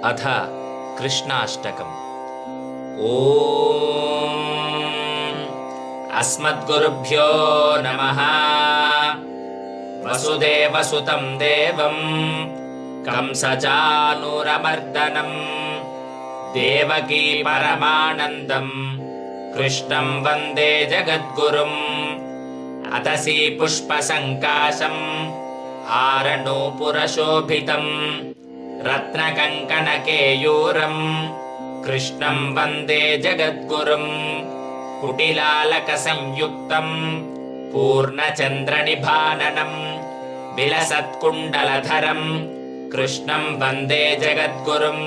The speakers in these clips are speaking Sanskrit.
अथ कृष्णाष्टकम्। ॐ अस्मद्गुरुभ्यो नमः। वसुदेवसुतं देवं कंसचानूरमर्दनं देवकी परमानन्दं कृष्णं वन्दे जगद्गुरुम्। अतसी पुष्पसङ्काशम् आरणोपुरशोभितम् रत्नकङ्कणकेयूरम् कृष्णं वन्दे जगद्गुरुम्। कुटिलालकसंयुक्तम् पूर्णचन्द्रनिभाननम् विलसत्कुण्डलधरम् कृष्णं वन्दे जगद्गुरुम्।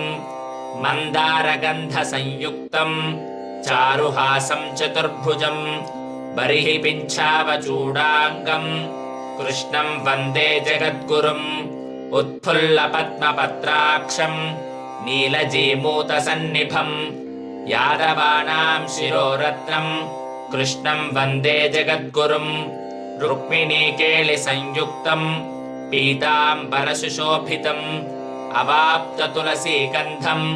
मन्दारगन्धसंयुक्तम् चारुहासं चतुर्भुजम् बर्हिपिञ्छावचूडाङ्गम् कृष्णं वन्दे जगद्गुरुम्। उत्फुल्लपद्मपत्राक्षम् नीलजीमूतसन्निभम् यादवानां शिरोरत्नम् कृष्णं वन्दे जगद्गुरुम्। रुक्मिणीकेलिसंयुक्तम् पीताम्बरसुशोभितम् अवाप्ततुलसीगन्धम्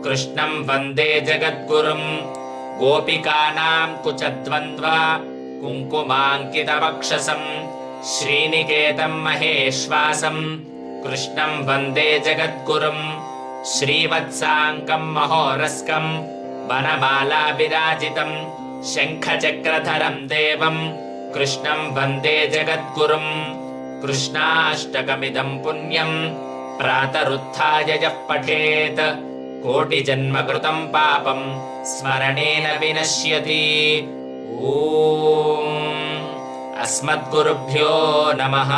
कृष्णं वन्दे जगद्गुरुम्। गोपिकानां कुचद्वन्द्व कुङ्कुमाङ्कितवक्षसम् श्रीनिकेतं महेश्वासम् कृष्णं वन्दे जगद्गुरुम्। श्रीवत्साङ्कं महोरस्कं वनमाला विराजितं शङ्खचक्रधरं देवं कृष्णं वन्दे जगद्गुरुम्। कृष्णाष्टकमिदं पुण्यं प्रातरुत्थाय यः पठेत् कोटिजन्मकृतं पापं स्मरणेन विनश्यति। ॐ अस्मद्गुरुभ्यो नमः।